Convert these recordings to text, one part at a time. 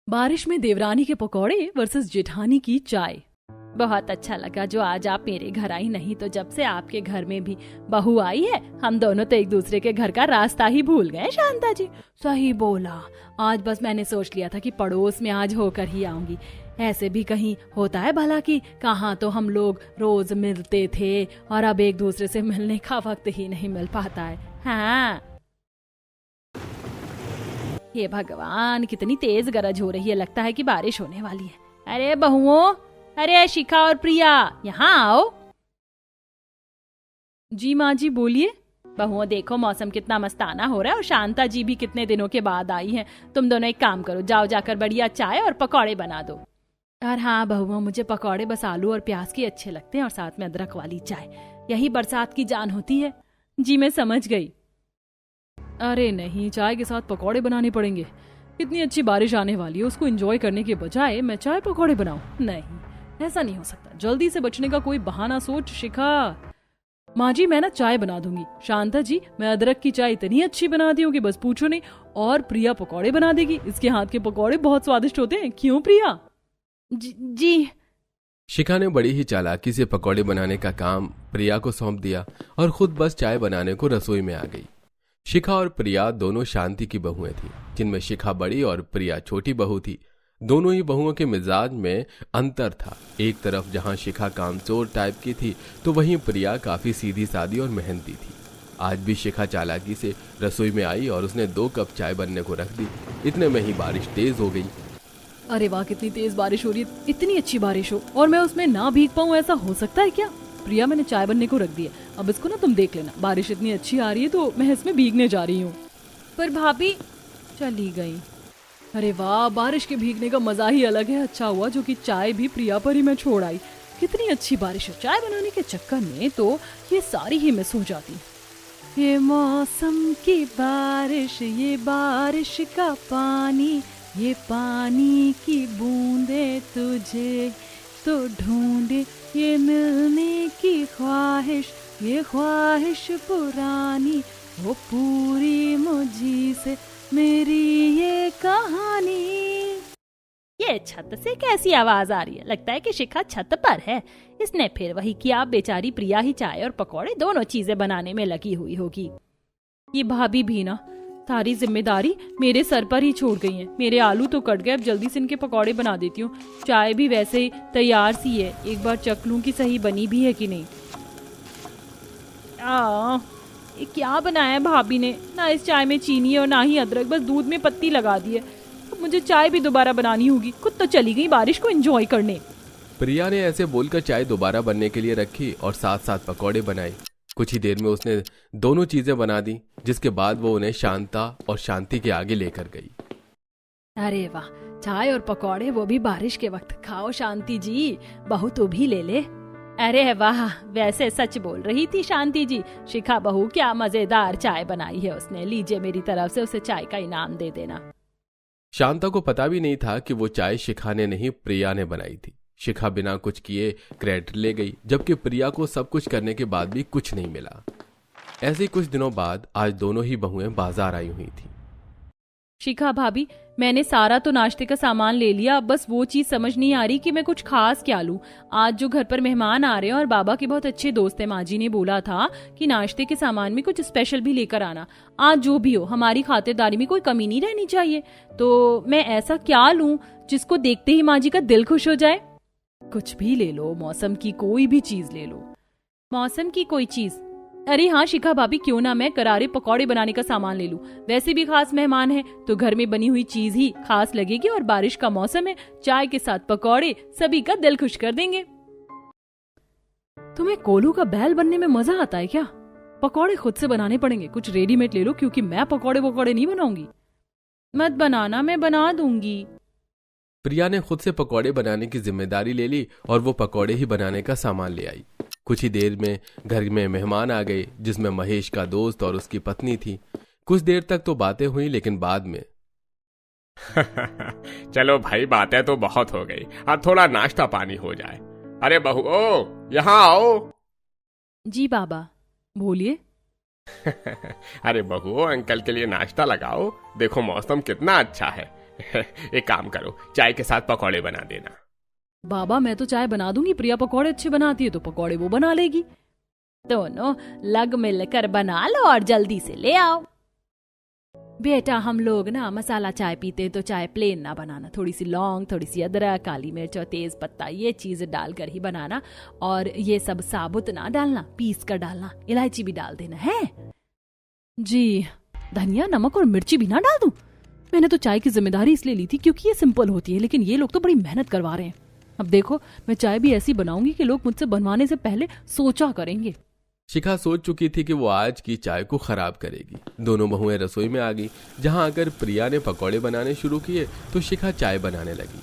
बारिश में देवरानी के पकौड़े वर्सेस जेठानी की चाय। बहुत अच्छा लगा जो आज आप मेरे घर आई, नहीं तो जब से आपके घर में भी बहू आई है हम दोनों तो एक दूसरे के घर का रास्ता ही भूल गए। शांता जी सही बोला, आज बस मैंने सोच लिया था कि पड़ोस में आज होकर ही आऊंगी। ऐसे भी कहीं होता है भला कि कहाँ तो हम लोग रोज मिलते थे और अब एक दूसरे से मिलने का वक्त ही नहीं मिल पाता है। हाँ हे भगवान, कितनी तेज गरज हो रही है, लगता है कि बारिश होने वाली है। अरे बहुओं, अरे शिखा और प्रिया यहाँ आओ। जी माँ जी बोलिए। बहुओं देखो मौसम कितना मस्ताना हो रहा है और शांता जी भी कितने दिनों के बाद आई हैं। तुम दोनों एक काम करो, जाओ जाकर बढ़िया चाय और पकौड़े बना दो। और हाँ बहुओं, मुझे पकौड़े बस आलू और प्याज के अच्छे लगते हैं और साथ में अदरक वाली चाय, यही बरसात की जान होती है। जी मैं समझ गई। अरे नहीं, चाय के साथ पकौड़े बनाने पड़ेंगे। इतनी अच्छी बारिश आने वाली है, उसको एंजॉय करने के बजाय मैं चाय पकौड़े बनाऊं? नहीं, ऐसा नहीं हो सकता। जल्दी से बचने का कोई बहाना सोच शिखा। माँ जी मैं ना चाय बना दूंगी। शांता जी मैं अदरक की चाय इतनी अच्छी बनाती हूँ कि बस पूछो नहीं। और प्रिया पकौड़े बना देगी, इसके हाथ के पकौड़े बहुत स्वादिष्ट होते हैं। क्यों प्रिया? जी। शिखा ने बड़ी ही चालाकी से पकौड़े बनाने का काम प्रिया को सौंप दिया और खुद बस चाय बनाने को रसोई में आ गई। शिखा और प्रिया दोनों शांति की बहुएं थीं, जिनमें शिखा बड़ी और प्रिया छोटी बहू थी। दोनों ही बहुओं के मिजाज में अंतर था। एक तरफ जहां शिखा कामचोर टाइप की थी तो वहीं प्रिया काफी सीधी सादी और मेहनती थी। आज भी शिखा चालाकी से रसोई में आई और उसने 2 कप चाय बनने को रख दी। इतने में ही बारिश तेज हो गई। अरे वाह, कितनी तेज बारिश हो रही है। इतनी अच्छी बारिश हो और मैं उसमें ना भीग पाऊं, ऐसा हो सकता है क्या? प्रिया मैंने चाय बनने को रख दी है, अब इसको ना तुम देख लेना। बारिश इतनी अच्छी आ रही है तो मैं इसमें भीगने जा रही हूँ। पर भाभी चली गई। अरे वाह, बारिश के भीगने का मजा ही अलग है। अच्छा हुआ जो कि चाय भी प्रिया पर ही मैं छोड़ आई। कितनी अच्छी बारिश है। चाय बनाने के चक्कर में तो ये सारी ही मिस हो जाती। ये मौसम की बारिश, ये बारिश का पानी, ये पानी की बूंदे तुझे तो ढूंढे, ये मिलने की ख्वाहिश, ये ख्वाहिश पुरानी, वो पूरी मुझी से मेरी ये कहानी। ये छत से कैसी आवाज आ रही है? लगता है कि शिखा छत पर है। इसने फिर वही किया। बेचारी प्रिया ही चाय और पकौड़े दोनों चीजें बनाने में लगी हुई होगी। ये भाभी भी ना सारी जिम्मेदारी मेरे सर पर ही छोड़ गई है। मेरे आलू तो कट गए, अब जल्दी से इनके पकौड़े बना देती हूँ। चाय भी वैसे ही तैयार सी है, एक बार चख लूं कि सही बनी भी है कि नहीं। ये क्या बनाया है भाभी ने? ना इस चाय में चीनी और ना ही अदरक, बस दूध में पत्ती लगा दी है। अब मुझे चाय भी दोबारा बनानी होगी। खुद तो चली गई बारिश को एंजॉय करने। प्रिया ने ऐसे बोलकर चाय दोबारा बनने के लिए रखी और साथ साथ पकौड़े बनाए। कुछ ही देर में उसने दोनों चीजें बना दी, जिसके बाद वो उन्हें शांता और शांति के आगे लेकर गई। अरे वाह, चाय और पकौड़े, वो भी बारिश के वक्त। खाओ शांति जी, बहू तू भी ले ले। अरे वाह, वैसे सच बोल रही थी शांति जी। शिखा बहू क्या मजेदार चाय बनाई है उसने। लीजिए मेरी तरफ से उसे चाय का इनाम दे देना। शांता को पता भी नहीं था कि वो चाय शिखा ने नहीं प्रिया ने बनाई थी। शिखा बिना कुछ किए क्रेडिट ले गई, जबकि प्रिया को सब कुछ करने के बाद भी कुछ नहीं मिला। ऐसे कुछ दिनों बाद आज दोनों ही बहुएं बाजार आई हुई थी। शिखा भाभी, मैंने सारा तो नाश्ते का सामान ले लिया, अब बस वो चीज समझ नहीं आ रही कि मैं कुछ खास क्या लूं। आज जो घर पर मेहमान आ रहे हैं और बाबा के बहुत अच्छे दोस्त हैं, माँ जी ने बोला था कि नाश्ते के सामान में कुछ स्पेशल भी लेकर आना। आज जो भी हो, हमारी खातिरदारी में कोई कमी नहीं रहनी चाहिए। तो मैं ऐसा क्या लूं जिसको देखते ही माँ जी का दिल खुश हो जाए? कुछ भी ले लो, मौसम की कोई भी चीज ले लो। मौसम की कोई चीज? अरे हाँ शिखा भाभी, क्यों ना मैं करारे पकौड़े बनाने का सामान ले लूं। वैसे भी खास मेहमान है तो घर में बनी हुई चीज ही खास लगेगी और बारिश का मौसम है, चाय के साथ पकौड़े सभी का दिल खुश कर देंगे। तुम्हें कोलू का बैल बनने में मजा आता है क्या? पकौड़े खुद से बनाने पड़ेंगे, कुछ रेडीमेड ले लो, क्योंकि मैं पकौड़े वकौड़े नहीं बनाऊंगी। मत बनाना, मैं बना दूंगी। प्रिया ने खुद से पकौड़े बनाने की जिम्मेदारी ले ली और वो पकौड़े ही बनाने का सामान ले आई। कुछ ही देर में घर में मेहमान आ गए, जिसमें महेश का दोस्त और उसकी पत्नी थी। कुछ देर तक तो बातें हुई, लेकिन बाद में चलो भाई, बातें तो बहुत हो गई, अब थोड़ा नाश्ता पानी हो जाए। अरे बहू ओ, यहाँ आओ। जी बाबा बोलिए। अरे बहू, अंकल के लिए नाश्ता लगाओ। देखो मौसम कितना अच्छा है, एक काम करो, चाय के साथ पकौड़े बना देना। बाबा मैं तो चाय बना दूंगी, प्रिया पकौड़े अच्छे बनाती है तो पकौड़े वो बना लेगी। दोनों लग मिलकर बना लो और जल्दी से ले आओ। बेटा हम लोग ना मसाला चाय पीते हैं तो चाय प्लेन ना बनाना, थोड़ी सी लौंग, थोड़ी सी अदरक, काली मिर्च और तेज पत्ता ये चीज डालकर ही बनाना, और ये सब साबुत ना डालना, पीस कर डालना, इलायची भी डाल देना है जी। धनिया, नमक और मिर्ची भी ना डाल दूं? मैंने तो चाय की जिम्मेदारी इसलिए ली थी क्योंकि ये सिंपल होती है, लेकिन ये लोग तो बड़ी मेहनत करवा रहे हैं। अब देखो मैं चाय भी ऐसी बनाऊंगी कि लोग मुझसे बनवाने से पहले सोचा करेंगे। शिखा सोच चुकी थी कि वो आज की चाय को खराब करेगी। दोनों बहुएं रसोई में आ गई। जहां आकर प्रिया ने पकौड़े बनाने शुरू किए तो शिखा चाय बनाने लगी।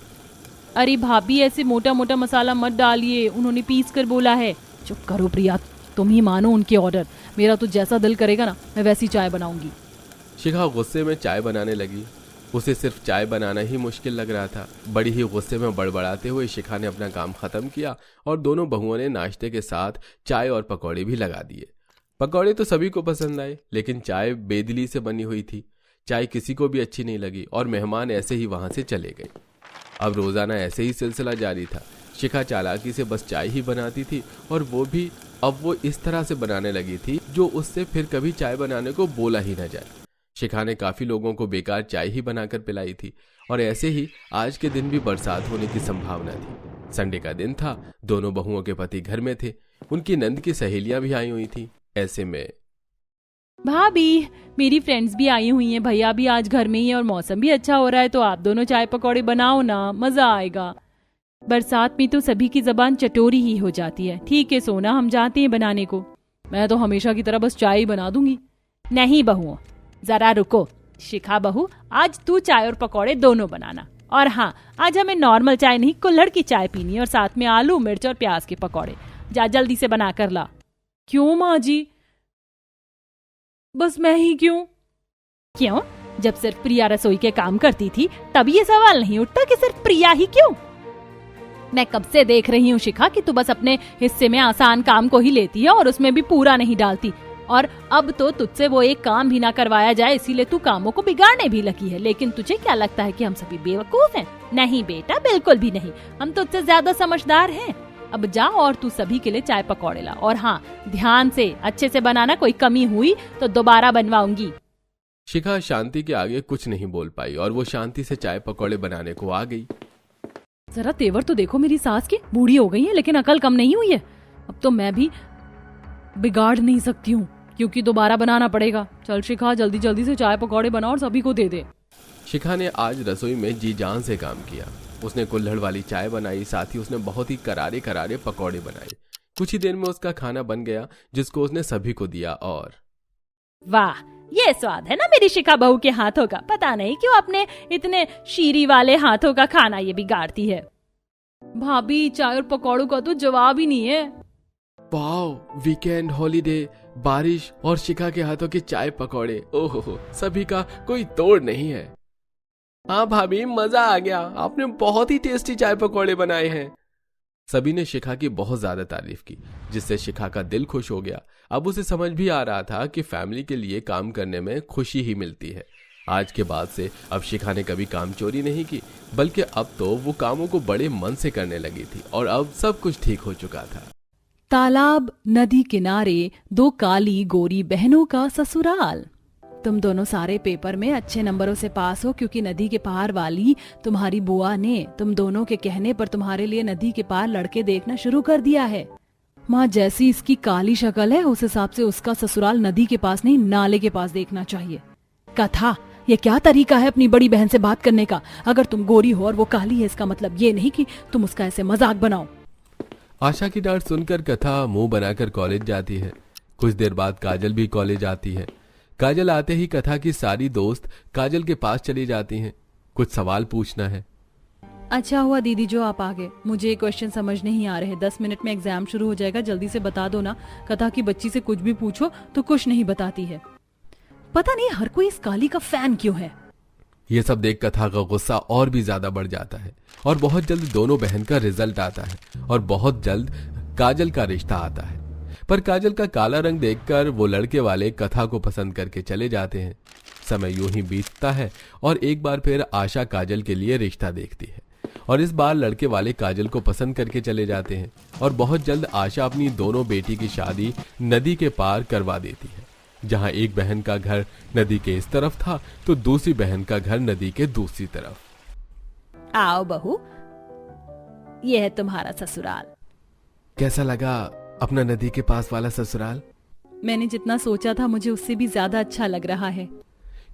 अरे भाभी ऐसे मोटा मोटा मसाला मत डालिए, उन्होंने पीस कर बोला है। चुप करो प्रिया, तुम ही मानो उनके ऑर्डर। मेरा तो जैसा दिल करेगा ना मैं वैसी चाय बनाऊंगी। शिखा गुस्से में चाय बनाने लगी। उसे सिर्फ चाय बनाना ही मुश्किल लग रहा था। बड़ी ही गुस्से में बड़बड़ाते हुए शिखा ने अपना काम खत्म किया और दोनों बहुओं ने नाश्ते के साथ चाय और पकौड़े भी लगा दिए। पकौड़े तो सभी को पसंद आए, लेकिन चाय बेदिली से बनी हुई थी। चाय किसी को भी अच्छी नहीं लगी और मेहमान ऐसे ही वहां से चले गए। अब रोजाना ऐसे ही सिलसिला जारी था। शिखा चालाकी से बस चाय ही बनाती थी, और वो भी अब वो इस तरह से बनाने लगी थी जो उससे फिर कभी चाय बनाने को बोला ही न जाए। शिखा ने काफी लोगों को बेकार चाय ही बनाकर पिलाई थी, और ऐसे ही आज के दिन भी बरसात होने की संभावना थी। संडे का दिन था। दोनों बहुओं के पति घर में थे। उनकी नंद की सहेलियां भी आई हुई थी। ऐसे में भाभी मेरी फ्रेंड्स भी आई हुई हैं, भैया भी आज घर में ही है और मौसम भी अच्छा हो रहा है, तो आप दोनों चाय पकौड़े बनाओ ना, मजा आएगा। बरसात में तो सभी की जबान चटोरी ही हो जाती है। ठीक है सोना, हम जाते हैं बनाने को। मैं तो हमेशा की तरह बस चाय ही बना दूंगी। नहीं बहुओं, जरा रुको। शिखा बहू आज तू चाय और पकौड़े दोनों बनाना, और हाँ आज हमें नॉर्मल चाय नहीं कुल्हड़ की चाय पीनी है, और साथ में आलू मिर्च और प्याज के पकौड़े। जा जल्दी से बना कर ला। क्यों माँ जी, बस मैं ही क्यों? क्यों? जब सिर्फ प्रिया रसोई के काम करती थी तब ये सवाल नहीं उठता कि सिर्फ प्रिया ही क्यों? मैं कब से देख रही हूँ शिखा कि तू बस अपने हिस्से में आसान काम को ही लेती है और उसमें भी पूरा नहीं डालती, और अब तो तुझसे वो एक काम भी ना करवाया जाए इसीलिए तू कामों को बिगाड़ने भी लगी है। लेकिन तुझे क्या लगता है कि हम सभी बेवकूफ हैं? नहीं बेटा, बिल्कुल भी नहीं। हम तुझसे ज्यादा समझदार हैं। अब जा और तू सभी के लिए चाय पकौड़े ला, और हाँ ध्यान से अच्छे से बनाना, कोई कमी हुई तो दोबारा बनवाऊंगी। शिखा शांति के आगे कुछ नहीं बोल पाई और वो शांति से चाय पकौड़े बनाने को आ गई। जरा तेवर तो देखो मेरी सास की, बूढ़ी हो गई है लेकिन अकल कम नहीं हुई है। अब तो मैं भी बिगाड़ नहीं सकती हूँ क्योंकि दोबारा बनाना पड़ेगा। चल शिखा जल्दी जल्दी से चाय पकौड़े बना और सभी को दे दे। शिखा ने आज रसोई में जी जान से काम किया। उसने कुल्हड़ वाली चाय बनाई, साथ ही उसने बहुत ही करारे करारे पकौड़े बनाए। कुछ ही देर में उसका खाना बन गया जिसको उसने सभी को दिया। और वाह, ये स्वाद है ना मेरी शिखा बहू के हाथों का। पता नहीं क्यों अपने इतने शीरी वाले हाथों का खाना ये बिगाड़ती है। भाभी चाय और पकौड़ों का तो जवाब ही नहीं है। वाओ, वीकेंड, हॉलीडे, बारिश और शिखा के हाथों के चाय पकौड़े, ओहो सभी का कोई तोड़ नहीं है। हाँ भाभी, मजा आ गया, आपने बहुत ही टेस्टी चाय पकौड़े बनाए हैं। सभी ने शिखा की बहुत ज्यादा तारीफ की, जिससे शिखा का दिल खुश हो गया। अब उसे समझ भी आ रहा था कि फैमिली के लिए काम करने में खुशी ही मिलती है। आज के बाद से अब शिखा ने कभी काम चोरी नहीं की, बल्कि अब तो वो कामों को बड़े मन से करने लगी थी और अब सब कुछ ठीक हो चुका था। तालाब नदी किनारे दो काली गोरी बहनों का ससुराल। तुम दोनों सारे पेपर में अच्छे नंबरों से पास हो क्योंकि नदी के पार वाली तुम्हारी बुआ ने तुम दोनों के कहने पर तुम्हारे लिए नदी के पार लड़के देखना शुरू कर दिया है। माँ, जैसी इसकी काली शक्ल है उस हिसाब से उसका ससुराल नदी के पास नहीं नाले के पास देखना चाहिए। कथा, ये क्या तरीका है अपनी बड़ी बहन से बात करने का? अगर तुम गोरी हो और वो काली है इसका मतलब ये नहीं कि तुम उसका ऐसे मजाक बनाओ। आशा की डांट सुनकर कथा मुंह बनाकर कॉलेज जाती है। कुछ देर बाद काजल भी कॉलेज आती है। काजल आते ही कथा की सारी दोस्त काजल के पास चली जाती हैं। कुछ सवाल पूछना है। अच्छा हुआ दीदी जो आप आ गए, मुझे ये क्वेश्चन समझ नहीं आ रहे। 10 मिनट में एग्जाम शुरू हो जाएगा, जल्दी से बता दो ना। कथा की बच्ची से कुछ भी पूछो तो कुछ नहीं बताती है। पता नहीं हर कोई इस काली का फैन क्यों है। ये सब देख कथा का गुस्सा और भी ज्यादा बढ़ जाता है और बहुत जल्द दोनों बहन का रिजल्ट आता है और बहुत जल्द काजल का रिश्ता आता है। पर काजल का काला रंग देखकर वो लड़के वाले कथा को पसंद करके चले जाते हैं। समय यूं ही बीतता है और एक बार फिर आशा काजल के लिए रिश्ता देखती है और इस बार लड़के वाले काजल को पसंद करके चले जाते हैं और बहुत जल्द आशा अपनी दोनों बेटी की शादी नदी के पार करवा देती है। जहां एक बहन का घर नदी के इस तरफ था तो दूसरी बहन का घर नदी के दूसरी तरफ। आओ बहू, यह है तुम्हारा ससुराल। कैसा लगा अपना नदी के पास वाला ससुराल? मैंने जितना सोचा था मुझे उससे भी ज्यादा अच्छा लग रहा है।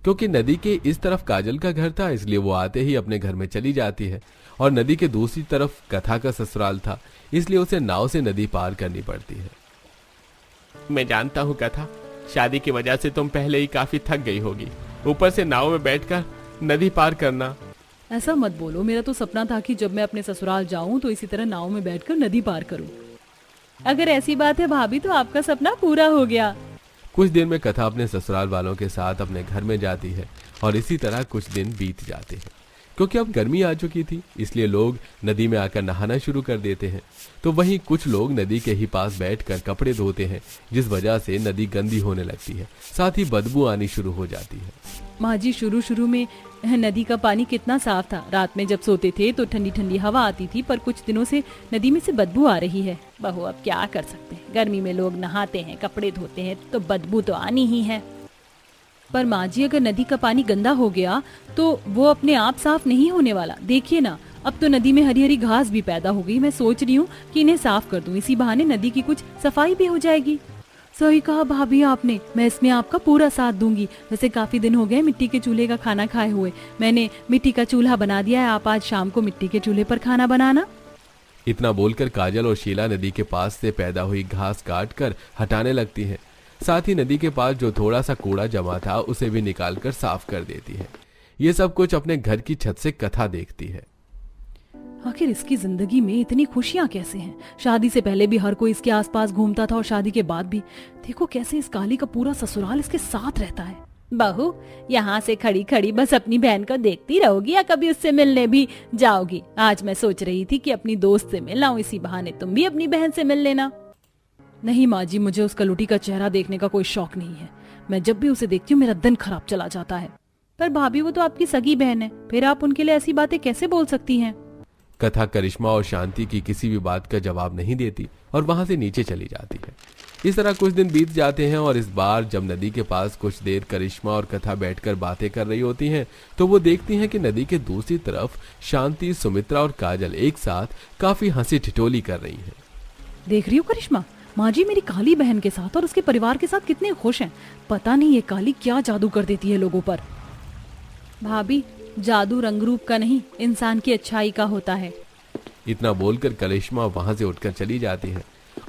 क्योंकि नदी के इस तरफ काजल का घर था इसलिए वो आते ही अपने घर में चली जाती है और नदी के दूसरी तरफ कथा का ससुराल था इसलिए उसे नाव से नदी पार करनी पड़ती है। मैं जानता हूँ कथा, शादी की वजह से तुम पहले ही काफी थक गई होगी, ऊपर से नाव में बैठकर नदी पार करना। ऐसा मत बोलो, मेरा तो सपना था कि जब मैं अपने ससुराल जाऊं तो इसी तरह नाव में बैठकर नदी पार करूं। अगर ऐसी बात है भाभी तो आपका सपना पूरा हो गया। कुछ दिन में कथा अपने ससुराल वालों के साथ अपने घर में जाती है और इसी तरह कुछ दिन बीत जाते हैं। क्योंकि अब गर्मी आ चुकी थी इसलिए लोग नदी में आकर नहाना शुरू कर देते हैं, तो वहीं कुछ लोग नदी के ही पास बैठकर कपड़े धोते हैं जिस वजह से नदी गंदी होने लगती है, साथ ही बदबू आनी शुरू हो जाती है। माँ जी, शुरू में नदी का पानी कितना साफ था। रात में जब सोते थे तो ठंडी ठंडी हवा आती थी, पर कुछ दिनों से नदी में से बदबू आ रही है। बहू अब क्या कर सकते हैं, गर्मी में लोग नहाते हैं, कपड़े धोते हैं तो बदबू तो आनी ही है। पर माँ जी, अगर नदी का पानी गंदा हो गया तो वो अपने आप साफ नहीं होने वाला। देखिए ना, अब तो नदी में हरी हरी घास भी पैदा हो गई। मैं सोच रही हूँ कि इन्हें साफ कर दूं, इसी बहाने नदी की कुछ सफाई भी हो जाएगी। सही कहा भाभी आपने, मैं इसमें आपका पूरा साथ दूंगी। वैसे काफी दिन हो गए मिट्टी के चूल्हे का खाना खाए हुए। मैंने मिट्टी का चूल्हा बना दिया है, आप आज शाम को मिट्टी के चूल्हे पर खाना बनाना। इतना बोलकर काजल और शीला नदी के पास से पैदा हुई घास काट कर हटाने लगती है। साथ ही नदी के पास जो थोड़ा सा कूड़ा जमा था उसे भी निकालकर साफ कर देती है। ये सब कुछ अपने घर की छत से कथा देखती है। आखिर इसकी जिंदगी में इतनी खुशियां कैसे हैं? शादी से पहले भी हर कोई इसके आसपास घूमता था और शादी के बाद भी। देखो कैसे इस काली का पूरा ससुराल इसके साथ रहता है। बहू, यहाँ से खड़ी खड़ी बस अपनी बहन को देखती रहोगी या कभी उससे मिलने भी जाओगी? आज मैं सोच रही थी कि अपनी दोस्त से मिल लाऊं, इसी बहाने तुम भी अपनी बहन से मिल लेना। नहीं माँ जी, मुझे उस कलूटी का चेहरा देखने का कोई शौक नहीं है। मैं जब भी उसे देखती हूँ मेरा दिन खराब चला जाता है। पर भाभी, वो तो आपकी सगी बहन है, फिर आप उनके लिए ऐसी बातें कैसे बोल सकती हैं? कथा करिश्मा और शांति की किसी भी बात का जवाब नहीं देती और वहां से नीचे चली जाती है। इस तरह कुछ दिन बीत जाते हैं और इस बार जब नदी के पास कुछ देर करिश्मा और कथा बैठकर बातें कर रही होती हैं तो वो देखती हैं कि नदी के दूसरी तरफ शांति, सुमित्रा और काजल एक साथ काफी हंसी ठिठोली कर रही हैं। देख रही हो करिश्मा, माँ जी मेरी काली बहन के साथ और उसके परिवार के साथ कितने खुश हैं। पता नहीं ये काली क्या जादू कर देती है लोगों पर। भाभी, जादू रंग रूप का नहीं, इंसान की अच्छाई का होता है। इतना बोलकर करिश्मा वहां से उठकर चली जाती है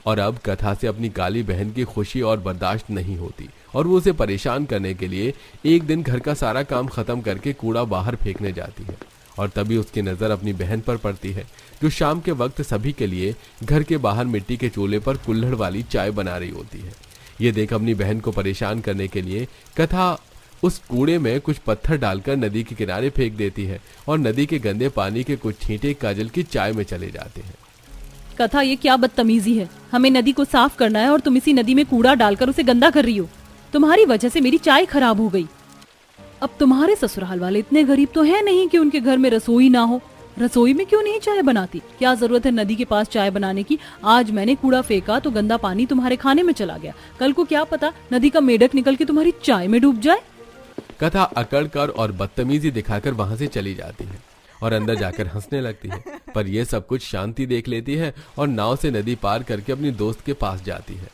और अब कथा से अपनी काली बहन की खुशी और बर्दाश्त नहीं होती और वो उसे परेशान करने के लिए एक दिन घर का सारा काम खत्म करके कूड़ा बाहर फेंकने जाती है। और तभी उसकी नजर अपनी बहन पर पड़ती है जो शाम के वक्त सभी के लिए घर के बाहर मिट्टी के चूल्हे पर कुल्हड़ वाली चाय बना रही होती है। ये देख अपनी बहन को परेशान करने के लिए कथा उस कूड़े में कुछ पत्थर डालकर नदी के किनारे फेंक देती है और नदी के गंदे पानी के कुछ छींटे काजल की चाय में चले जाते हैं। कथा, ये क्या बदतमीजी है? हमें नदी को साफ करना है और तुम इसी नदी में कूड़ा डालकर उसे गंदा कर रही हो। तुम्हारी वजह से मेरी चाय खराब हो गई। अब तुम्हारे ससुराल वाले इतने गरीब तो है नहीं कि उनके घर में रसोई ना हो। रसोई में क्यों नहीं चाय बनाती? क्या जरूरत है नदी के पास चाय बनाने की? आज मैंने कूड़ा फेंका तो गंदा पानी तुम्हारे खाने में चला गया, कल को क्या पता नदी का मेढक निकल के तुम्हारी चाय में डूब जाए। कथा अकड़ कर और बदतमीजी दिखाकर वहां से चली जाती है और अंदर जाकर हंसने लगती है। पर यह सब कुछ शांति देख लेती है और नाव से नदी पार करके अपनी दोस्त के पास जाती है।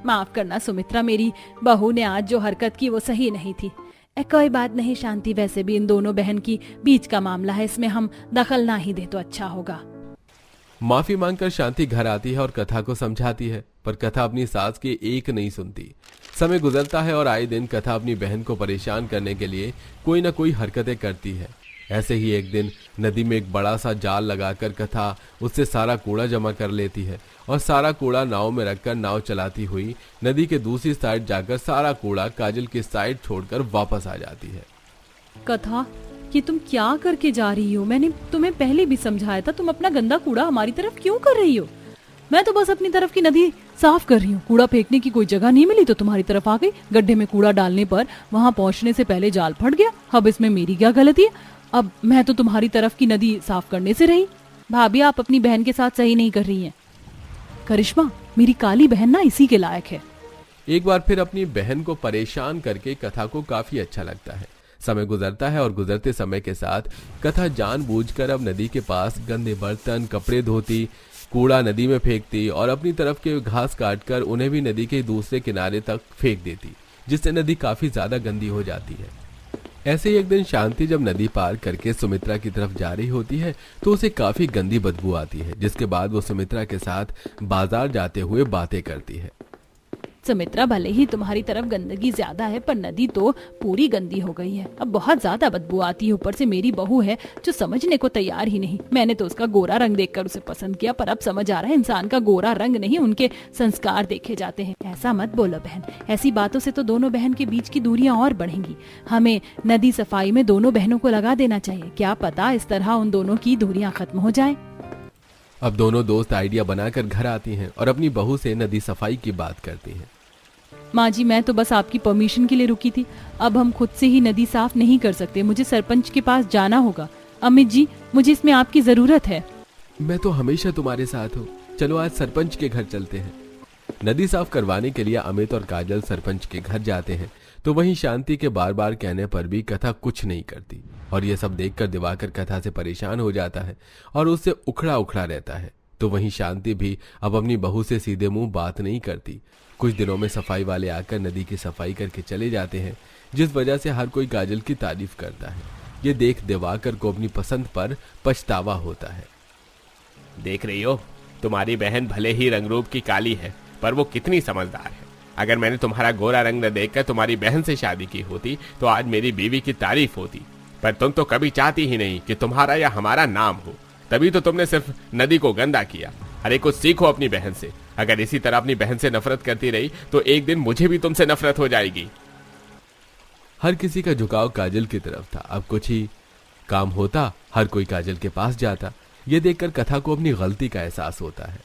माफ करना सुमित्रा, मेरी बहू ने आज जो हरकत की वो सही नहीं थी। कोई बात नहीं शांति, वैसे भी इन दोनों बहन की बीच का मामला है, इसमें हम दखल ना ही दे तो अच्छा होगा। माफी मांगकर शांति घर आती है और कथा को समझाती है, पर कथा अपनी सास की एक नहीं सुनती। समय गुजरता है और आए दिन कथा अपनी बहन को परेशान करने के लिए कोई ना कोई हरकतें करती है। ऐसे ही एक दिन नदी में एक बड़ा सा जाल लगाकर कथा उससे सारा कूड़ा जमा कर लेती है और सारा कूड़ा नाव में रखकर नाव चलाती हुई नदी के दूसरी साइड जाकर सारा कूड़ा काजल की साइड छोड़कर वापस आ जाती है। कथा, ये तुम क्या करके जा रही हो? मैंने तुम्हें पहले भी समझाया था, तुम अपना गंदा कूड़ा हमारी तरफ क्यों कर रही हो? मैं तो बस अपनी तरफ की नदी साफ कर रही हूँ। कूड़ा फेंकने की कोई जगह नहीं मिली तो तुम्हारी तरफ आ गई। गड्ढे में कूड़ा डालने पर वहाँ पहुँचने से पहले जाल फट गया। अब इसमें मेरी क्या गलती है? अब मैं तो तुम्हारी तरफ की नदी साफ करने से रही। भाभी आप अपनी बहन के साथ सही नहीं कर रही हैं। करिश्मा, मेरी काली बहन ना इसी के लायक है। एक बार फिर अपनी बहन को परेशान करके कथा को काफी अच्छा लगता है। समय गुजरता है और गुजरते समय के साथ कथा जानबूझकर अब नदी के पास गंदे बर्तन, कपड़े धोती, कूड़ा नदी में फेंकती और अपनी तरफ के घास काटकर उन्हें भी नदी के दूसरे किनारे तक फेंक देती, जिससे नदी काफी ज्यादा गंदी हो जाती है। ऐसे ही एक दिन शांति जब नदी पार करके सुमित्रा की तरफ जा रही होती है तो उसे काफी गंदी बदबू आती है, जिसके बाद वो सुमित्रा के साथ बाजार जाते हुए बातें करती है। सुमित्रा, भले ही तुम्हारी तरफ गंदगी ज्यादा है पर नदी तो पूरी गंदी हो गई है। अब बहुत ज्यादा बदबू आती है। ऊपर से मेरी बहू है जो समझने को तैयार ही नहीं। मैंने तो उसका गोरा रंग देखकर उसे पसंद किया, पर अब समझ आ रहा है इंसान का गोरा रंग नहीं, उनके संस्कार देखे जाते हैं। ऐसा मत बोलो बहन, ऐसी बातों से तो दोनों बहन के बीच की दूरियां और बढ़ेंगी। हमें नदी सफाई में दोनों बहनों को लगा देना चाहिए। क्या पता इस तरह उन दोनों की दूरियां खत्म हो जाए। अब दोनों दोस्त आइडिया बनाकर घर आती हैं और अपनी बहू से नदी सफाई की बात करती हैं। माँ जी, मैं तो बस आपकी परमिशन के लिए रुकी थी। अब हम खुद से ही नदी साफ नहीं कर सकते, मुझे सरपंच के पास जाना होगा। अमित जी, मुझे इसमें आपकी जरूरत है। मैं तो हमेशा तुम्हारे साथ हूँ, चलो आज सरपंच के घर चलते हैं। नदी साफ करवाने के लिए अमित और काजल सरपंच के घर जाते हैं तो वहीं शांति के बार बार कहने पर भी कथा कुछ नहीं करती और ये सब देखकर दिवाकर कथा से परेशान हो जाता है और उससे उखड़ा उखड़ा रहता है। तो वहीं शांति भी अब अपनी बहू से सीधे मुंह बात नहीं करती। कुछ दिनों में सफाई वाले आकर नदी की सफाई करके चले जाते हैं, जिस वजह से हर कोई काजल की तारीफ करता है। ये देख दिवाकर को अपनी पसंद पर पछतावा होता है। देख रही हो, तुम्हारी बहन भले ही रंगरूप की काली है पर वो कितनी समझदार है। अगर मैंने तुम्हारा गोरा रंग न देखकर तुम्हारी बहन से शादी की होती तो आज मेरी बीवी की तारीफ होती, पर तुम तो कभी चाहती ही नहीं कि तुम्हारा या हमारा नाम हो। तभी तो तुमने सिर्फ नदी को गंदा किया। अरे कुछ सीखो अपनी बहन से। अगर इसी तरह अपनी बहन से नफरत करती रही तो एक दिन मुझे भी तुमसे नफरत हो जाएगी। हर किसी का झुकाव काजल की तरफ था। अब कुछ ही काम होता, हर कोई काजल के पास जाता। ये देखकर कथा को अपनी गलती का एहसास होता है।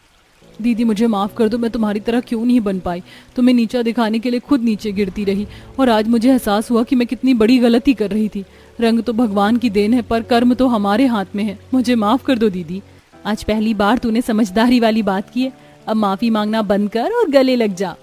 दीदी, मुझे माफ कर दो, मैं तुम्हारी तरह क्यों नहीं बन पाई। तुम्हें नीचा दिखाने के लिए खुद नीचे गिरती रही और आज मुझे एहसास हुआ कि मैं कितनी बड़ी गलती कर रही थी। रंग तो भगवान की देन है पर कर्म तो हमारे हाथ में है। मुझे माफ कर दो दीदी। आज पहली बार तूने समझदारी वाली बात की है। अब माफी मांगना बंद कर और गले लग जा।